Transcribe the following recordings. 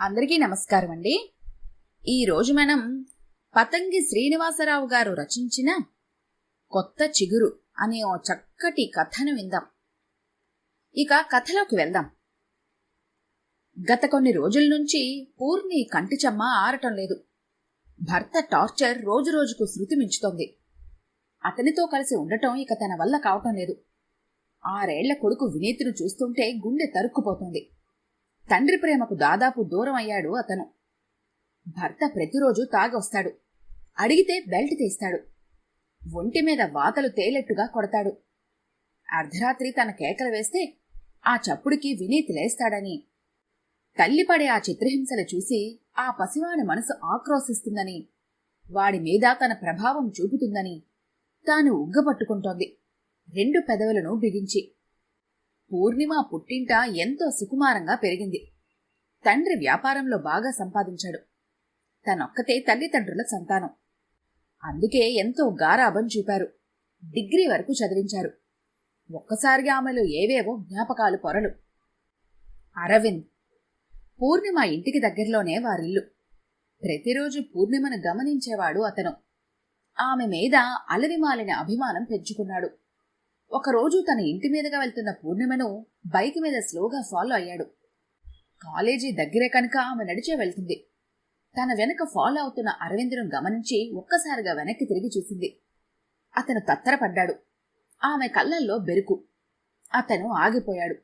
అందరికీ నమస్కారం అండి. ఈరోజు మనం పతంగి శ్రీనివాసరావు గారు రచించిన కొత్త చిగురు అనే ఓ చక్కటి కథను విందాం. ఇక కథలోకి వెళ్దాం. గత కొన్ని రోజుల నుంచి పూర్ణి కంటి చెమ్మ ఆరటం లేదు. భర్త టార్చర్ రోజురోజుకు శృతి మించుతోంది. అతనితో కలిసి ఉండటం ఇక తన వల్ల కావటం లేదు. 6 ఏళ్ల కొడుకు వినీత్ను చూస్తుంటే గుండె తరుక్కుపోతోంది. తండ్రి ప్రేమకు దాదాపు దూరం అయ్యాడు అతను. భర్త ప్రతిరోజు తాగొస్తాడు. అడిగితే బెల్ట్ తీస్తాడు. ఒంటి మీద వాతలు తేలెట్టుగా కొడతాడు. అర్ధరాత్రి తన కేకలు వేస్తే ఆ చప్పుడికి వినీత్ లేస్తాడని, తల్లి పడే ఆ చిత్రహింసలు చూసి ఆ పసివాడి మనసు ఆక్రోశిస్తుందని, వాడి మీద తన ప్రభావం చూపుతుందని తాను ఉగ్గపట్టుకుంటోంది 2 పెదవులను బిగించి. పూర్ణిమ పుట్టింట ఎంతో సుకుమారంగా పెరిగింది. తండ్రి వ్యాపారంలో బాగా సంపాదించాడు. తనొక్కతే తల్లిదండ్రుల సంతానం. అందుకే ఎంతో గారాబం చూపారు. డిగ్రీ వరకు చదివించారు. ఒక్కసారిగా ఆమెలో ఏవేవో జ్ఞాపకాలు పొరలు. అరవింద్. పూర్ణిమ ఇంటికి దగ్గరలోనే వారిల్లు. ప్రతిరోజు పూర్ణిమను గమనించేవాడు అతను. ఆమె మీద అలవిమాలిన అభిమానం పెంచుకున్నాడు. ఒకరోజు తన ఇంటి మీదుగా వెళ్తున్న పూర్ణిమను బైక్ మీద స్లోగా ఫాలో అయ్యాడు. కాలేజీ దగ్గరే కనుక ఆమె నడిచే వెళ్తుంది. తన వెనక ఫాలో అవుతున్న అరవింద్ను గమనించి ఒక్కసారిగా వెనక్కి తిరిగి చూసింది. అతను తత్తరపడ్డాడు. ఆమె కళ్ళల్లో బెరుకు. అతను ఆగిపోయాడు.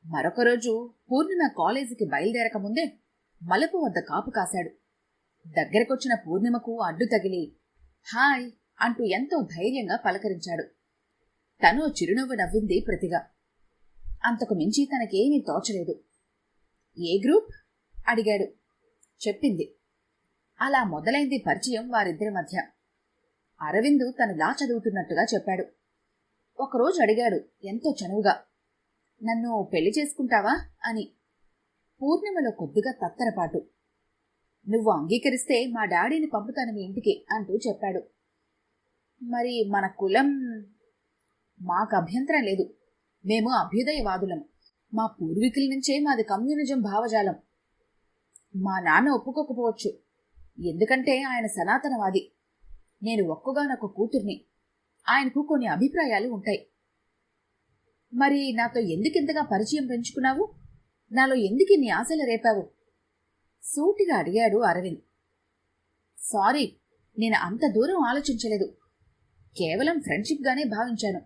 మరొక రోజు పూర్ణిమ కాలేజీకి బయలుదేరకముందే మలుపు వద్ద కాపు కాశాడు. దగ్గరకొచ్చిన పూర్ణిమకు అడ్డు తగిలి హాయ్ అంటూ ఎంతో ధైర్యంగా పలకరించాడు. తను చిరునవ్వు నవ్వింది ప్రతిగా. అంతకు మించి తనకేమీ తోచలేదు. ఏ గ్రూప్ అడిగాడు. చెప్పింది. అలా మొదలైంది పరిచయం వారిద్దరి మధ్య. అరవింద్ తను లా చదువుతున్నట్టుగా చెప్పాడు. ఒకరోజు అడిగాడు ఎంతో చనువుగా, నన్ను పెళ్లి చేసుకుంటావా అని. పూర్ణిమలో కొద్దిగా తత్తరపాటు. నువ్వు అంగీకరిస్తే మా డాడీని పంపుతాను మీ ఇంటికి అంటూ చెప్పాడు. మరి మన కులం? మాకు అభ్యంతరం లేదు. మేము అభ్యుదయవాదులం. మా పూర్వీకుల నుంచే మాది కమ్యూనిజం భావజాలం. మా నాన్న ఒప్పుకోకపోవచ్చు. ఎందుకంటే ఆయన సనాతనవాది. నేను ఒక్కగానొక్క కూతుర్ని. ఆయనకు కొన్ని అభిప్రాయాలు ఉంటాయి. మరి నాతో ఎందుకింతగా పరిచయం పెంచుకున్నావు? నాలో ఎందుకిన్ని ఆశలు రేపావు? సూటిగా అడిగాడు అరవింద్. సారీ, నేను అంత దూరం ఆలోచించలేదు. కేవలం ఫ్రెండ్షిప్గానే భావించాను.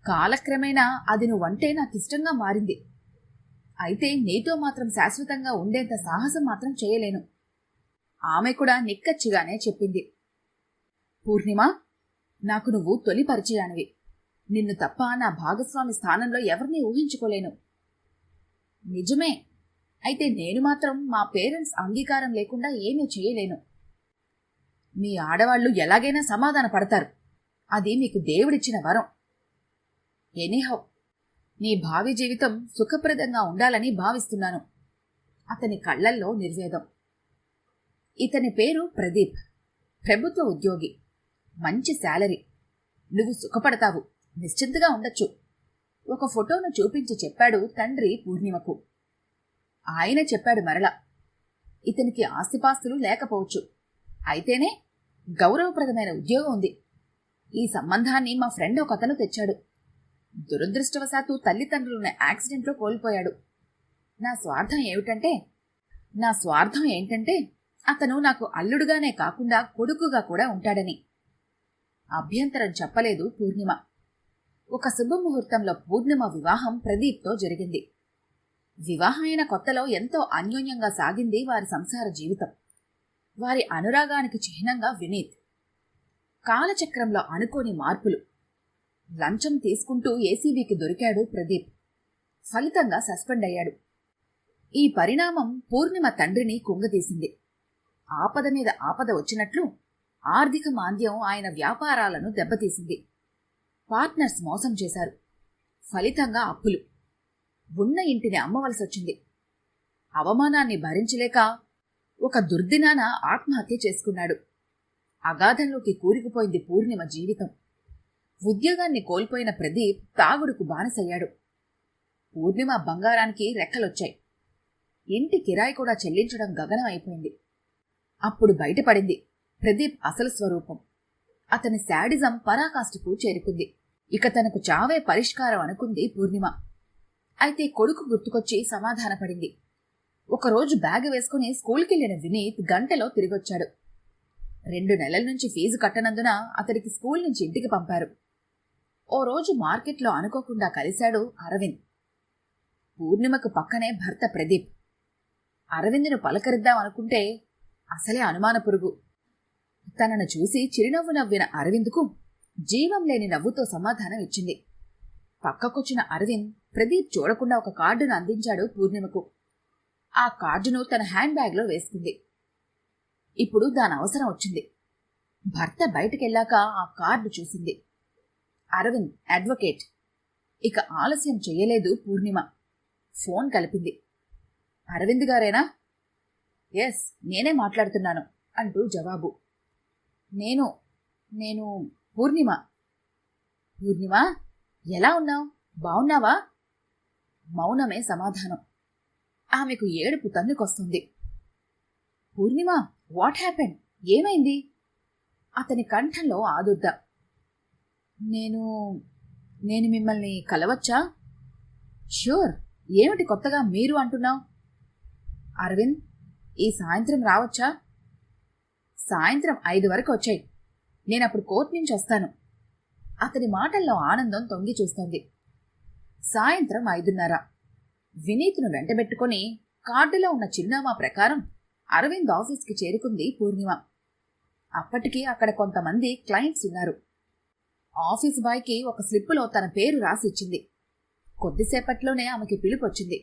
కాలక్రమేణా అది నువ్వంటే నాకిష్టంగా మారింది. అయితే నీతో మాత్రం శాశ్వతంగా ఉండేంత సాహసం మాత్రం చేయలేను. ఆమె కూడా నిక్కచ్చిగానే చెప్పింది. పూర్ణిమ, నాకు నువ్వు తొలి పరిచయానివి. నిన్ను తప్ప నా భాగస్వామి స్థానంలో ఎవరినీ ఊహించుకోలేను. నిజమే. అయితే నేను మాత్రం మా పేరెంట్స్ అంగీకారం లేకుండా ఏమీ చేయలేను. మీ ఆడవాళ్లు ఎలాగైనా సమాధాన పడతారు. అది మీకు దేవుడిచ్చిన వరం. ఎనీహౌ, నీ భావి జీవితం సుఖప్రదంగా ఉండాలని భావిస్తున్నాను. అతని కళ్లల్లో నిర్వేదం. ఇతని పేరు ప్రదీప్. ప్రభుత్వ ఉద్యోగి. మంచి శాలరీ. నువ్వు సుఖపడతావు. నిశ్చింతగా ఉండొచ్చు. ఒక ఫోటోను చూపించి చెప్పాడు తండ్రి పూర్ణిమకు. ఆయన చెప్పాడు మరలా, ఇతనికి ఆస్తిపాస్తులు లేకపోవచ్చు. అయితేనే గౌరవప్రదమైన ఉద్యోగం ఉంది. ఈ సంబంధాన్ని మా ఫ్రెండ్ ఒక అతను తెచ్చాడు. దురదృష్టవశాత్తు తల్లిదండ్రులను యాక్సిడెంట్లో కోల్పోయాడు. నా స్వార్థం ఏంటంటే అతను నాకు అల్లుడుగానే కాకుండా కొడుకుగా కూడా ఉంటాడని. అభ్యంతరం చెప్పలేదు పూర్ణిమ. ఒక శుభముహూర్తంలో పూర్ణిమ వివాహం ప్రదీప్తో జరిగింది. వివాహమైన కొత్తలో ఎంతో అన్యోన్యంగా సాగింది వారి సంసార జీవితం. వారి అనురాగానికి చిహ్నంగా వినీత్. కాలచక్రంలో అనుకోని మార్పులు. లంచం తీసుకుంటూ ఏసీబీకి దొరికాడు ప్రదీప్. ఫలితంగా సస్పెండ్ అయ్యాడు. ఈ పరిణామం పూర్ణిమ తండ్రిని కుంగదీసింది. ఆపద మీద ఆపద వచ్చినట్లు ఆర్థిక మాంద్యం ఆయన వ్యాపారాలను దెబ్బతీసింది. పార్ట్నర్స్ మోసం చేశారు. ఫలితంగా అప్పులు. ఉన్న ఇంటిని అమ్మవలసొచ్చింది. అవమానాన్ని భరించలేక ఒక దుర్దినాన ఆత్మహత్య చేసుకున్నాడు. అగాధంలోకి కూరుకుపోయింది పూర్ణిమ జీవితం. ఉద్యోగాన్ని కోల్పోయిన ప్రదీప్ తాగుడుకు బానిసయ్యాడు. పూర్ణిమ బంగారానికి రెక్కలొచ్చాయి. ఇంటి కిరాయి కూడా చెల్లించడం గగనం అయిపోయింది. అప్పుడు బయటపడింది ప్రదీప్ అసలు స్వరూపం. అతని శాడిజం పరాకాష్ఠకు చేరుకుంది. ఇక తనకు చావే పరిష్కారం అనుకుంది పూర్ణిమ. అయితే కొడుకు గుర్తుకొచ్చి సమాధానపడింది. ఒకరోజు బ్యాగ్ వేసుకుని స్కూల్కెళ్లిన వినీత్ గంటలో తిరిగొచ్చాడు. 2 నెలల నుంచి ఫీజు కట్టనందున అతడికి స్కూల్ నుంచి ఇంటికి పంపారు. ఓ రోజు మార్కెట్లో అనుకోకుండా కలిశాడు అరవింద్. పూర్ణిమకు పక్కనే భర్త ప్రదీప్. అరవింద్ను పలకరిద్దామనుకుంటే అసలే అనుమాన పురుగు. తనను చూసి చిరునవ్వు నవ్విన అరవింద్కు జీవం లేని నవ్వుతో సమాధానం ఇచ్చింది. పక్కకొచ్చిన అరవింద్ ప్రదీప్ చూడకుండా ఒక కార్డును అందించాడు పూర్ణిమకు. ఆ కార్డును తన హ్యాండ్ బ్యాగ్లో వేసుకుంది. ఇప్పుడు దాని అవసరం వచ్చింది. భర్త బయటికెళ్ళాక ఆ కార్డు చూసింది. అరవింద్ అడ్వకేట్. ఇక ఆలస్యం చెయ్యలేదు పూర్ణిమ. ఫోన్ కలిపింది. అరవింద్ గారేనా? ఎస్, నేనే మాట్లాడుతున్నాను అంటూ జవాబు. నేను పూర్ణిమ. పూర్ణిమ, ఎలా ఉన్నావు? బావున్నావా? మౌనమే సమాధానం. ఆమెకు ఏడుపు తన్నుకొస్తుంది. పూర్ణిమ, వాట్ హ్యాపెండ్? ఏమైంది? అతని కంఠంలో ఆదుర్ద. నేను మిమ్మల్ని కలవచ్చా? ష్యూర్. ఏమిటి కొత్తగా మీరు అంటున్నావు? అరవింద్, ఈ సాయంత్రం రావచ్చా? సాయంత్రం 5 వరకు వచ్చాయి. నేనప్పుడు కోర్టు నుంచి వస్తాను. అతని మాటల్లో ఆనందం తొంగి చూస్తోంది. సాయంత్రం 5:30. వినీత్ను వెంటబెట్టుకుని కార్డులో ఉన్న చిరునామా ప్రకారం అరవింద్ ఆఫీస్కి చేరుకుంది పూర్ణిమ. అప్పటికి అక్కడ కొంతమంది క్లయింట్స్ ఉన్నారు. ఆఫీస్ బాయ్కి ఒక స్లిప్పులో తన పేరు రాసిచ్చింది. కొద్దిసేపట్లోనే ఆమెకి పిలుపొచ్చింది.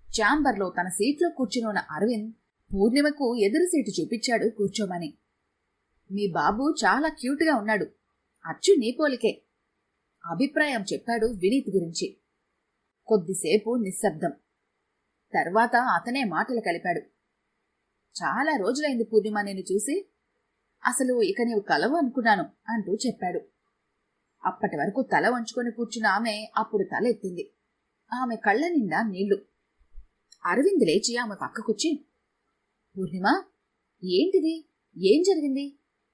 ఛాంబర్లో తన సీట్లో కూర్చునున్న అరవింద్ పూర్ణిమకు ఎదురు సీటు చూపించాడు కూర్చోమని. మీ బాబు చాలా క్యూట్గా ఉన్నాడు, అచ్చు నీ పోలికే అభిప్రాయం చెప్పాడు వినీత్ గురించి. కొద్దిసేపు నిశ్శబ్దం. తర్వాత అతనే మాటలు కలిపాడు. చాలా రోజులైంది పూర్ణిమ నేను చూసి. అసలు ఇక నీవు కలవు అనుకున్నాను అంటూ చెప్పాడు. అప్పటి వరకు తల వంచుకొని కూర్చున్న ఆమె అప్పుడు తల ఎత్తింది. ఆమె కళ్ళ నిండా నీళ్లు. అరవింద్ లేచి ఆమె పక్కకొచ్చి, పూర్ణిమ, ఏంటిది? ఏం జరిగింది?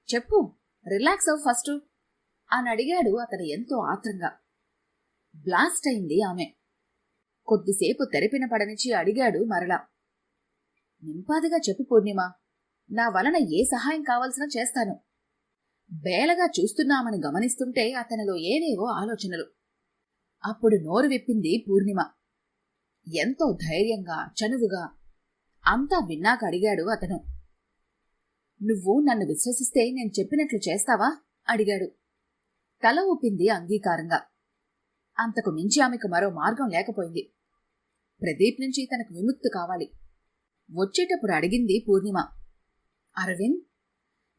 చెప్పు, రిలాక్స్ అవ్వు ఫస్ట్ అని అడిగాడు అతను ఎంతో ఆత్రంగా. బ్లాస్ట్ అయింది ఆమె. కొద్దిసేపు తెరపిన పడనిచ్చి అడిగాడు మరలా. నింపాదిగా చెప్పు పూర్ణిమ, నా వలన ఏ సహాయం కావాల్సిన చేస్తాను. బేలగా చూస్తున్నామని గమనిస్తుంటే అతనిలో ఏవేవో ఆలోచనలు. అప్పుడు నోరు విప్పింది పూర్ణిమ. ఎంతో ధైర్యంగా, చనువుగా. అంతా విన్నాక అడిగాడు అతను. నువ్వు నన్ను విశ్వసిస్తే నేను చెప్పినట్లు చేస్తావా అడిగాడు. తల ఊపింది అంగీకారంగా. అంతకు మించి ఆమెకు మరో మార్గం లేకపోయింది. ప్రదీప్ నుంచి తనకు విముక్తి కావాలి. వచ్చేటప్పుడు అడిగింది పూర్ణిమ, అరవింద్,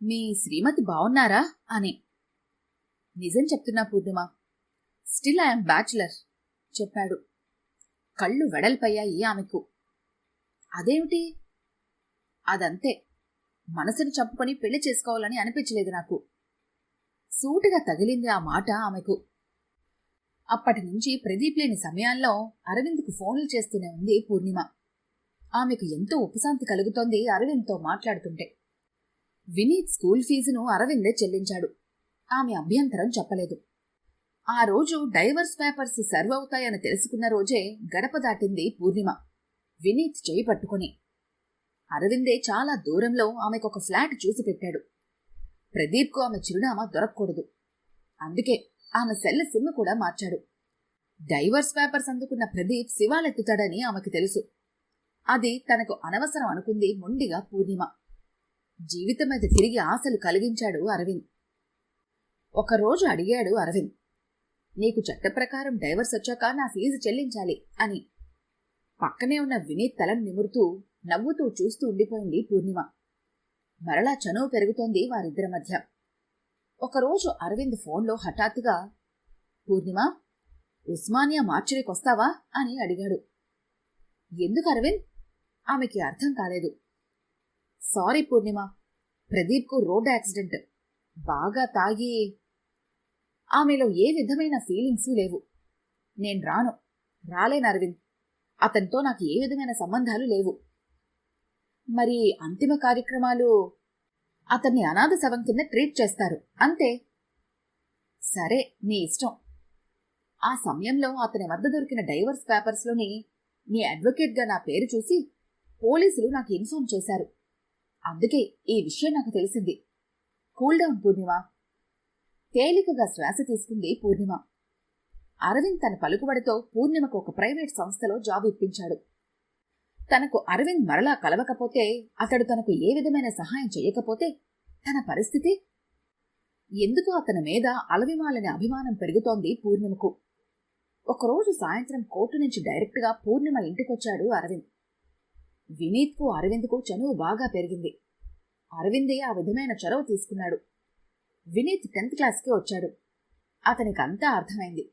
మీ శ్రీమతి బావున్నారా అని. నిజం చెప్తున్నా పూర్ణిమ, స్టిల్ ఐఎమ్ బ్యాచులర్ చెప్పాడు. కళ్ళు వెడల్పయ్యాయి ఆమెకు. అదేమిటి? అదంతే, మనసును చంపుకొని పెళ్లి చేసుకోవాలని అనిపించలేదు నాకు. సూటిగా తగిలింది ఆ మాట ఆమెకు. అప్పటినుంచి ప్రదీప్ లేని సమయాల్లో అరవింద్కు ఫోన్లు చేస్తూనే ఉంది పూర్ణిమ. ఆమెకు ఎంతో ఉపశాంతి కలుగుతోంది అరవింద్తో మాట్లాడుతుంటే. వినీత్ స్కూల్ ఫీజును అరవిందే చెల్లించాడు. ఆమె అభ్యంతరం చెప్పలేదు. ఆ రోజు డైవర్స్ పేపర్స్ సర్వ్ అవుతాయని తెలుసుకున్న రోజే గడప దాటింది పూర్ణిమ, వినీత్ చేయి పట్టుకుని. అరవిందే చాలా దూరంలో ఆమెకొక ఫ్లాట్ చూసి పెట్టాడు. ప్రదీప్కు ఆమె చిరునామా దొరకకూడదు. అందుకే ఆమె సెల్ సిమ్ కూడా మార్చాడు. డైవర్స్ పేపర్స్ అందుకున్న ప్రదీప్ శివాలెత్తుతాడని ఆమెకు తెలుసు. అది తనకు అనవసరం అనుకుంది మొండిగా పూర్ణిమ. జీవితం మీద తిరిగి ఆశలు కలిగించాడు అరవింద్. ఒకరోజు అడిగాడు అరవింద్, నీకు చట్ట ప్రకారం డైవర్స్ వచ్చాక నా ఫీజు చెల్లించాలి అని. పక్కనే ఉన్న వినీత్ తలను నిమురుతూ నవ్వుతూ చూస్తూ ఉండిపోయింది పూర్ణిమ. మరలా చనువు పెరుగుతోంది వారిద్దరి మధ్య. ఒకరోజు అరవింద్ ఫోన్లో హఠాత్తుగా, పూర్ణిమ, ఉస్మానియా మార్చురీకొస్తావా అని అడిగాడు. ఎందుకు అరవింద్? ఆమెకి అర్థం కాలేదు. సారీ పూర్ణిమ, ప్రదీప్కు రోడ్ యాక్సిడెంట్. బాగా తాగి. ఆమెలో ఏ విధమైన ఫీలింగ్స్ లేవు. నేను రాలేను అరవింద్. అతనితో నాకు ఏ విధమైన సంబంధాలు లేవు. మరి అంతిమ కార్యక్రమాలు? అతన్ని అనాథ శవం కింద ట్రీట్ చేస్తారు, అంతే. సరే, నీ ఇష్టం. ఆ సమయంలో అతని వద్ద దొరికిన డైవర్స్ పేపర్స్లోని నీ అడ్వకేట్గా నా పేరు చూసి పోలీసులు నాకు ఇన్ఫార్మ్ చేశారు. అందుకే ఈ విషయం నాకు తెలిసింది. కూల్ డౌన్ పూర్ణిమ. తేలికగా శ్వాస తీసుకుంది పూర్ణిమ. అరవింద్ తన పలుకుబడితో పూర్ణిమకు ఒక ప్రైవేట్ సంస్థలో జాబ్ ఇప్పించాడు. తనకు అరవింద్ మరలా కలవకపోతే, అతడు తనకు ఏ విధమైన సహాయం చేయకపోతే తన పరిస్థితి? ఎందుకు అతని మీద అలవిమాలని అభిమానం పెరుగుతోంది పూర్ణిమకు. ఒకరోజు సాయంత్రం కోర్టు నుంచి డైరెక్ట్గా పూర్ణిమ ఇంటికొచ్చాడు అరవింద్. వినీత్కు అరవింద్కు చనువు బాగా పెరిగింది. అరవిందే ఆ విధమైన చొరవ తీసుకున్నాడు. వినీత్ 10th క్లాస్కి వచ్చాడు. అతనికంతా అర్థమైంది.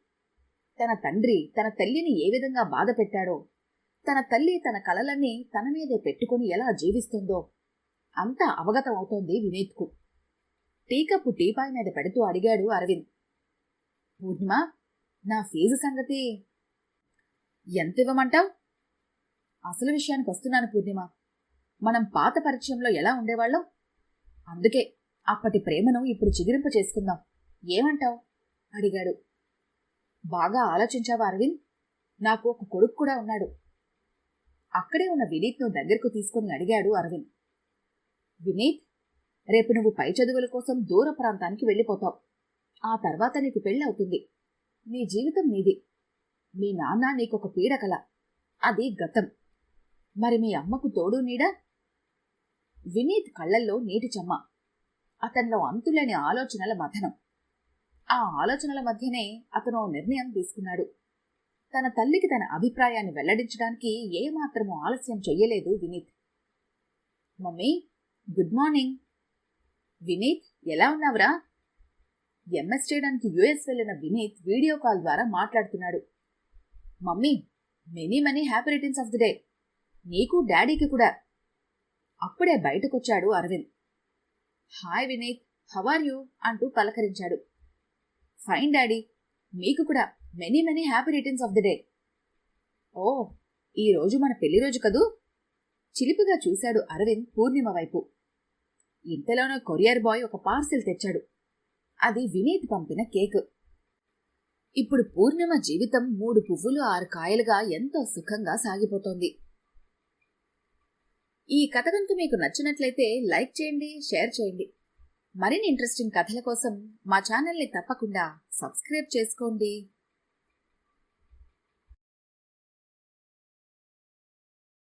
తన తండ్రి తన తల్లిని ఏ విధంగా బాధ పెట్టాడో, తన తల్లి తన కలలన్నీ తన మీదే పెట్టుకుని ఎలా జీవిస్తుందో అంతా అవగతం అవుతోంది వినీత్కు. టీకప్పు టీపాయ్ మీద పెడుతూ అడిగాడు అరవింద్. పూర్ణిమ, నా ఫీజు సంగతి ఎంత ఇవ్వమంటావు? అసలు విషయానికి వస్తున్నాను పూర్ణిమ. మనం పాత పరిచయంలో ఎలా ఉండేవాళ్ళం? అందుకే అప్పటి ప్రేమను ఇప్పుడు చిగురింప చేసుకుందాం. ఏమంటావు? అడిగాడు. బాగా ఆలోచించావా అరవింద్? నాకు ఒక కొడుకు కూడా ఉన్నాడు. అక్కడే ఉన్న వినీత్ను దగ్గరకు తీసుకుని అడిగాడు అరవింద్. వినీత్, రేపు నువ్వు పై చదువుల కోసం దూర ప్రాంతానికి వెళ్ళిపోతావు. ఆ తర్వాత నీకు పెళ్ళవుతుంది. నీ జీవితం నీది. మీ నాన్న నీకొక పీడకల, అది గతం. మరి మీ అమ్మకు తోడు నీడా? వినీత్ కళ్లల్లో నీటి చెమ్మ. అతనిలో అంతులేని ఆలోచనల మథనం. ఆ ఆలోచనల మధ్యనే అతను నిర్ణయం తీసుకున్నాడు. తన తల్లికి తన అభిప్రాయాన్ని వెల్లడించడానికి ఏమాత్రమూ ఆలస్యం చెయ్యలేదు Vineeth. Mummy, good morning. Vineeth, ఎలా ఉన్నావురా? ఎంఎస్ చేయడానికి యుఎస్ వెళ్లిన వినీత్ వీడియో కాల్ ద్వారా మాట్లాడుతున్నాడు. Mummy, many many happy returns of the day. నీకు డాడీకి కూడా. అప్పుడే బయటకొచ్చాడు Aravind. Hi Vineeth, how are you అంటూ పలకరించాడు. ఫైన్ డాడీ, మీకు కూడా many many happy returns of the day. Oh, ఈరోజు మన పెళ్లి రోజు కదూ? చిలిపిగా చూశాడు అరవింద్ పూర్ణిమ వైపు. ఇంతలోనో కొరియర్ బాయ్ ఒక పార్సిల్ తెచ్చాడు. అది వినీత్ పంపిన కేక్. ఇప్పుడు పూర్ణిమ జీవితం 3 పువ్వులు 6 కాయలుగా ఎంతో సుఖంగా సాగిపోతోంది. ఈ కథ కనుక మీకు నచ్చినట్లయితే లైక్ చేయండి, షేర్ చేయండి. మరిన్ని ఇంట్రెస్టింగ్ కథల కోసం మా ఛానల్ని తప్పకుండా సబ్స్క్రైబ్ చేసుకోండి.